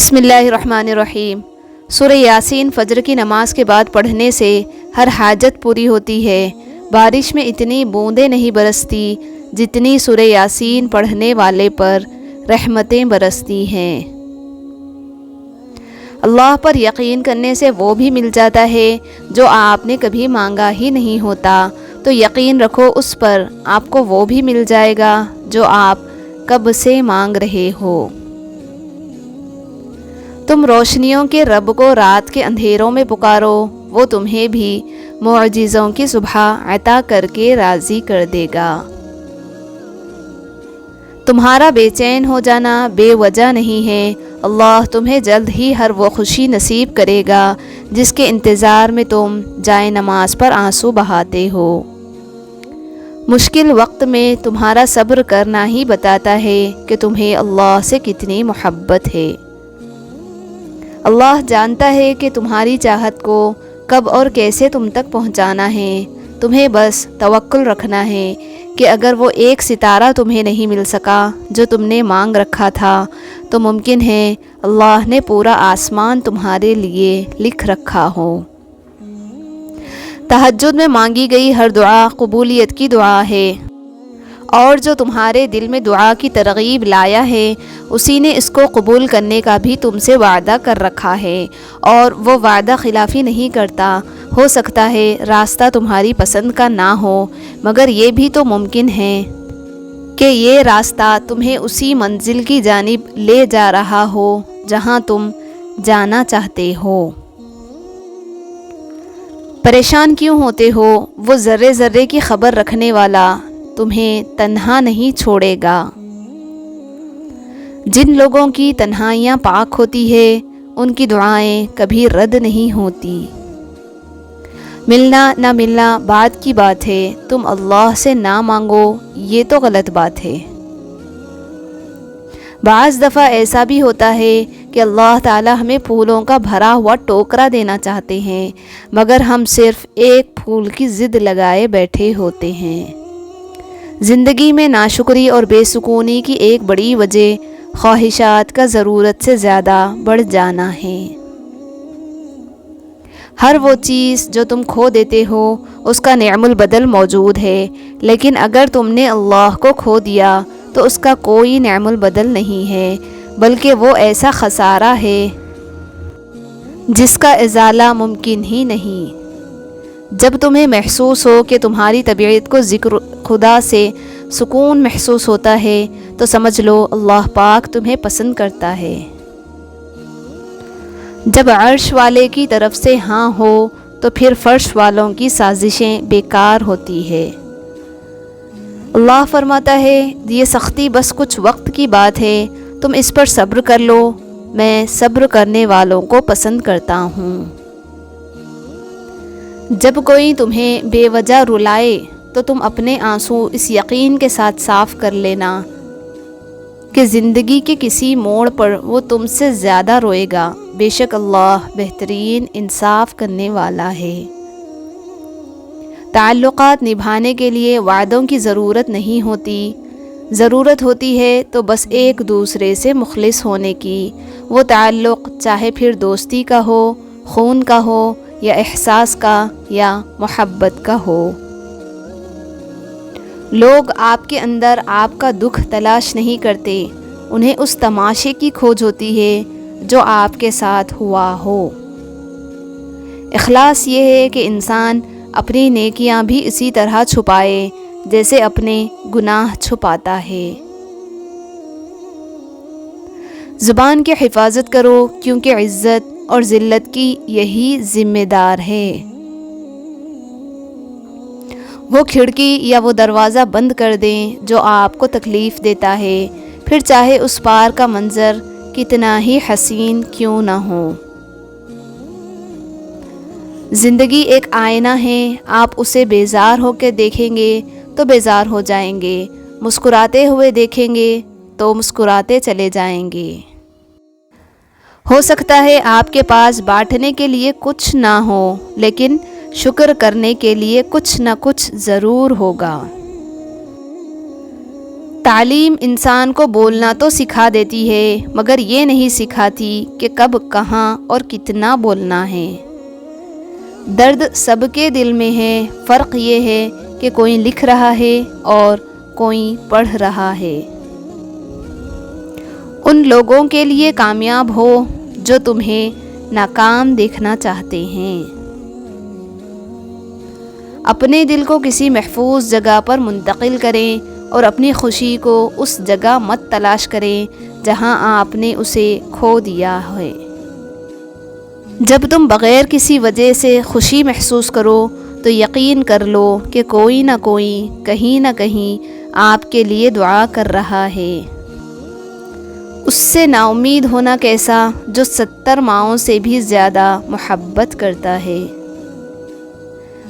بسم اللہ الرحمن الرحیم۔ سورہ یاسین فجر کی نماز کے بعد پڑھنے سے ہر حاجت پوری ہوتی ہے۔ بارش میں اتنی بوندیں نہیں برستی جتنی سورہ یاسین پڑھنے والے پر رحمتیں برستی ہیں۔ اللہ پر یقین کرنے سے وہ بھی مل جاتا ہے جو آپ نے کبھی مانگا ہی نہیں ہوتا، تو یقین رکھو اس پر، آپ کو وہ بھی مل جائے گا جو آپ کب سے مانگ رہے ہو۔ تم روشنیوں کے رب کو رات کے اندھیروں میں پکارو، وہ تمہیں بھی معجزوں کی صبح عطا کر کے راضی کر دے گا۔ تمہارا بے چین ہو جانا بے وجہ نہیں ہے، اللہ تمہیں جلد ہی ہر وہ خوشی نصیب کرے گا جس کے انتظار میں تم جائے نماز پر آنسو بہاتے ہو۔ مشکل وقت میں تمہارا صبر کرنا ہی بتاتا ہے کہ تمہیں اللہ سے کتنی محبت ہے۔ اللہ جانتا ہے کہ تمہاری چاہت کو کب اور کیسے تم تک پہنچانا ہے، تمہیں بس توکل رکھنا ہے کہ اگر وہ ایک ستارہ تمہیں نہیں مل سکا جو تم نے مانگ رکھا تھا، تو ممکن ہے اللہ نے پورا آسمان تمہارے لیے لکھ رکھا ہو۔ تہجد میں مانگی گئی ہر دعا قبولیت کی دعا ہے، اور جو تمہارے دل میں دعا کی ترغیب لایا ہے اسی نے اس کو قبول کرنے کا بھی تم سے وعدہ کر رکھا ہے، اور وہ وعدہ خلافی نہیں کرتا۔ ہو سکتا ہے راستہ تمہاری پسند کا نہ ہو، مگر یہ بھی تو ممکن ہے کہ یہ راستہ تمہیں اسی منزل کی جانب لے جا رہا ہو جہاں تم جانا چاہتے ہو۔ پریشان کیوں ہوتے ہو؟ وہ ذرے ذرے کی خبر رکھنے والا تمہیں تنہا نہیں چھوڑے گا۔ جن لوگوں کی تنہائیاں پاک ہوتی ہے ان کی دعائیں کبھی رد نہیں ہوتی۔ ملنا نہ ملنا بعد کی بات ہے، تم اللہ سے نہ مانگو یہ تو غلط بات ہے۔ بعض دفعہ ایسا بھی ہوتا ہے کہ اللہ تعالی ہمیں پھولوں کا بھرا ہوا ٹوکرا دینا چاہتے ہیں، مگر ہم صرف ایک پھول کی ضد لگائے بیٹھے ہوتے ہیں۔ زندگی میں ناشکری اور بے سکونی کی ایک بڑی وجہ خواہشات کا ضرورت سے زیادہ بڑھ جانا ہے۔ ہر وہ چیز جو تم کھو دیتے ہو اس کا نعم البدل موجود ہے، لیکن اگر تم نے اللہ کو کھو دیا تو اس کا کوئی نعم البدل نہیں ہے، بلکہ وہ ایسا خسارہ ہے جس کا ازالہ ممکن ہی نہیں۔ جب تمہیں محسوس ہو کہ تمہاری طبیعت کو ذکر خدا سے سکون محسوس ہوتا ہے تو سمجھ لو اللہ پاک تمہیں پسند کرتا ہے۔ جب عرش والے کی طرف سے ہاں ہو تو پھر فرش والوں کی سازشیں بیکار ہوتی ہے۔ اللہ فرماتا ہے یہ سختی بس کچھ وقت کی بات ہے، تم اس پر صبر کر لو، میں صبر کرنے والوں کو پسند کرتا ہوں۔ جب کوئی تمہیں بے وجہ رلائے تو تم اپنے آنسو اس یقین کے ساتھ صاف کر لینا کہ زندگی کے کسی موڑ پر وہ تم سے زیادہ روئے گا، بے شک اللہ بہترین انصاف کرنے والا ہے۔ تعلقات نبھانے کے لیے وعدوں کی ضرورت نہیں ہوتی، ضرورت ہوتی ہے تو بس ایک دوسرے سے مخلص ہونے کی۔ وہ تعلق چاہے پھر دوستی کا ہو، خون کا ہو، یا احساس کا یا محبت کا ہو۔ لوگ آپ کے اندر آپ کا دکھ تلاش نہیں کرتے، انہیں اس تماشے کی کھوج ہوتی ہے جو آپ کے ساتھ ہوا ہو۔ اخلاص یہ ہے کہ انسان اپنی نیکیاں بھی اسی طرح چھپائے جیسے اپنے گناہ چھپاتا ہے۔ زبان کی حفاظت کرو کیونکہ عزت اور ذلت کی یہی ذمہ دار ہے۔ وہ کھڑکی یا وہ دروازہ بند کر دیں جو آپ کو تکلیف دیتا ہے، پھر چاہے اس پار کا منظر کتنا ہی حسین کیوں نہ ہو۔ زندگی ایک آئینہ ہے، آپ اسے بیزار ہو کے دیکھیں گے تو بیزار ہو جائیں گے، مسکراتے ہوئے دیکھیں گے تو مسکراتے چلے جائیں گے۔ ہو سکتا ہے آپ کے پاس بانٹنے کے لیے کچھ نہ ہو، لیکن شکر کرنے کے لیے کچھ نہ کچھ ضرور ہوگا۔ تعلیم انسان کو بولنا تو سکھا دیتی ہے مگر یہ نہیں سکھاتی کہ کب کہاں اور کتنا بولنا ہے۔ درد سب کے دل میں ہے، فرق یہ ہے کہ کوئی لکھ رہا ہے اور کوئی پڑھ رہا ہے۔ ان لوگوں کے لیے کامیاب ہو جو تمہیں ناکام دیکھنا چاہتے ہیں۔ اپنے دل کو کسی محفوظ جگہ پر منتقل کریں اور اپنی خوشی کو اس جگہ مت تلاش کریں جہاں آپ نے اسے کھو دیا ہے۔ جب تم بغیر کسی وجہ سے خوشی محسوس کرو تو یقین کر لو کہ کوئی نہ کوئی کہیں نہ کہیں آپ کے لیے دعا کر رہا ہے۔ اس سے نا امید ہونا کیسا جو 70 ماؤں سے بھی زیادہ محبت کرتا ہے۔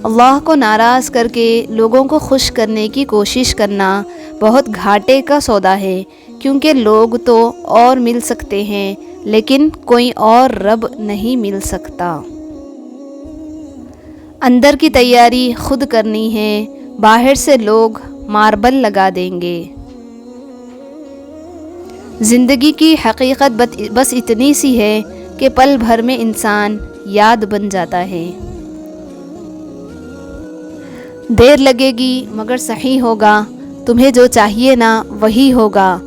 اللہ کو ناراض کر کے لوگوں کو خوش کرنے کی کوشش کرنا بہت گھاٹے کا سودا ہے، کیونکہ لوگ تو اور مل سکتے ہیں لیکن کوئی اور رب نہیں مل سکتا۔ اندر کی تیاری خود کرنی ہے، باہر سے لوگ ماربل لگا دیں گے۔ زندگی کی حقیقت بس اتنی سی ہے کہ پل بھر میں انسان یاد بن جاتا ہے۔ دیر لگے گی مگر صحیح ہوگا، تمہیں جو چاہیے نا وہی ہوگا۔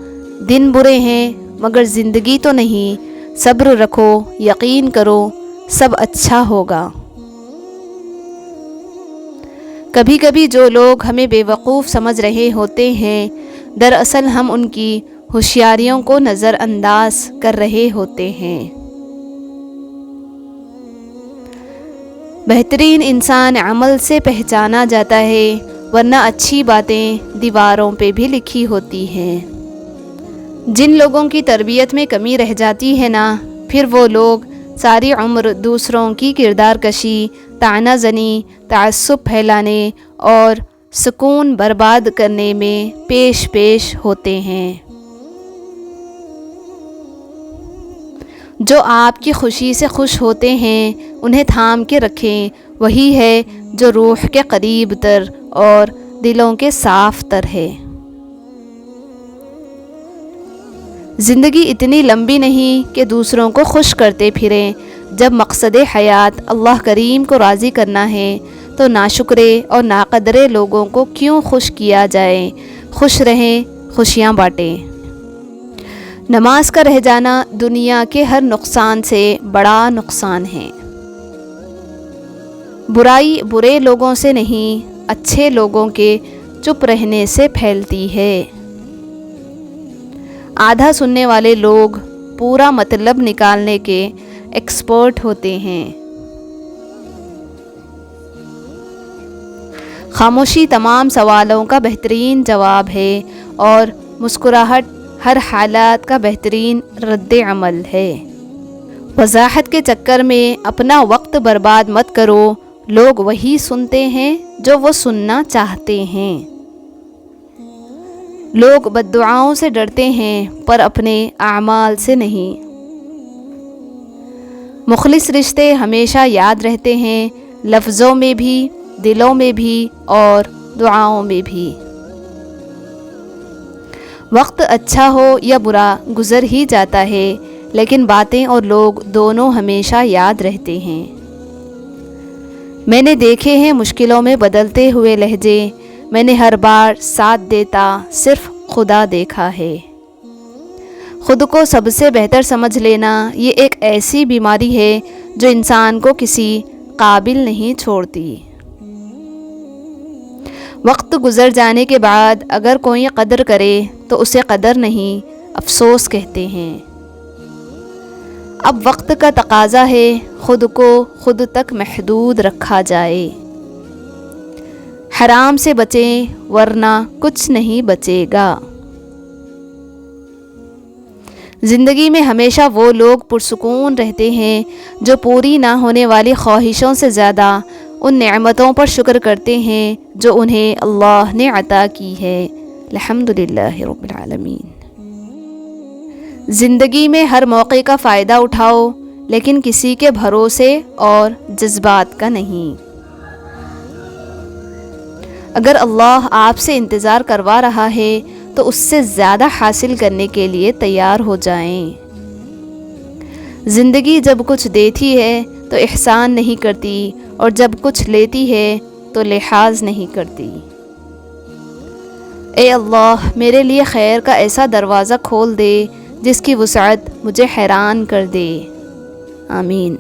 دن برے ہیں مگر زندگی تو نہیں، صبر رکھو، یقین کرو، سب اچھا ہوگا۔ کبھی کبھی جو لوگ ہمیں بے وقوف سمجھ رہے ہوتے ہیں، دراصل ہم ان کی ہوشیاریوں کو نظر انداز کر رہے ہوتے ہیں۔ بہترین انسان عمل سے پہچانا جاتا ہے، ورنہ اچھی باتیں دیواروں پہ بھی لکھی ہوتی ہیں۔ جن لوگوں کی تربیت میں کمی رہ جاتی ہے نا، پھر وہ لوگ ساری عمر دوسروں کی کردار کشی، طعنہ زنی، تعصب پھیلانے اور سکون برباد کرنے میں پیش ہوتے ہیں۔ جو آپ کی خوشی سے خوش ہوتے ہیں انہیں تھام کے رکھیں، وہی ہے جو روح کے قریب تر اور دلوں کے صاف تر ہے۔ زندگی اتنی لمبی نہیں کہ دوسروں کو خوش کرتے پھریں۔ جب مقصد حیات اللہ کریم کو راضی کرنا ہے تو ناشکرے اور ناقدرے لوگوں کو کیوں خوش کیا جائے؟ خوش رہیں، خوشیاں بانٹیں۔ نماز کا رہ جانا دنیا کے ہر نقصان سے بڑا نقصان ہے۔ برائی برے لوگوں سے نہیں، اچھے لوگوں کے چپ رہنے سے پھیلتی ہے۔ آدھا سننے والے لوگ پورا مطلب نکالنے کے ایکسپرٹ ہوتے ہیں۔ خاموشی تمام سوالوں کا بہترین جواب ہے اور مسکراہٹ ہر حالات کا بہترین رد عمل ہے۔ وضاحت کے چکر میں اپنا وقت برباد مت کرو، لوگ وہی سنتے ہیں جو وہ سننا چاہتے ہیں۔ لوگ بددعاؤں سے ڈرتے ہیں پر اپنے اعمال سے نہیں۔ مخلص رشتے ہمیشہ یاد رہتے ہیں، لفظوں میں بھی، دلوں میں بھی اور دعاؤں میں بھی۔ وقت اچھا ہو یا برا گزر ہی جاتا ہے، لیکن باتیں اور لوگ دونوں ہمیشہ یاد رہتے ہیں۔ میں نے دیکھے ہیں مشکلوں میں بدلتے ہوئے لہجے، میں نے ہر بار ساتھ دیتا صرف خدا دیکھا ہے۔ خود کو سب سے بہتر سمجھ لینا یہ ایک ایسی بیماری ہے جو انسان کو کسی قابل نہیں چھوڑتی۔ وقت گزر جانے کے بعد اگر کوئی قدر کرے تو اسے قدر نہیں، افسوس کہتے ہیں۔ اب وقت کا تقاضا ہے خود کو خود تک محدود رکھا جائے۔ حرام سے بچیں ورنہ کچھ نہیں بچے گا۔ زندگی میں ہمیشہ وہ لوگ پرسکون رہتے ہیں جو پوری نہ ہونے والی خواہشوں سے زیادہ ان نعمتوں پر شکر کرتے ہیں جو انہیں اللہ نے عطا کی ہے۔ الحمدللہ رب العالمین۔ زندگی میں ہر موقع کا فائدہ اٹھاؤ، لیکن کسی کے بھروسے اور جذبات کا نہیں۔ اگر اللہ آپ سے انتظار کروا رہا ہے تو اس سے زیادہ حاصل کرنے کے لیے تیار ہو جائیں۔ زندگی جب کچھ دیتی ہے تو احسان نہیں کرتی، اور جب کچھ لیتی ہے تو لحاظ نہیں کرتی۔ اے اللہ، میرے لیے خیر کا ایسا دروازہ کھول دے جس کی وسعت مجھے حیران کر دے۔ آمین۔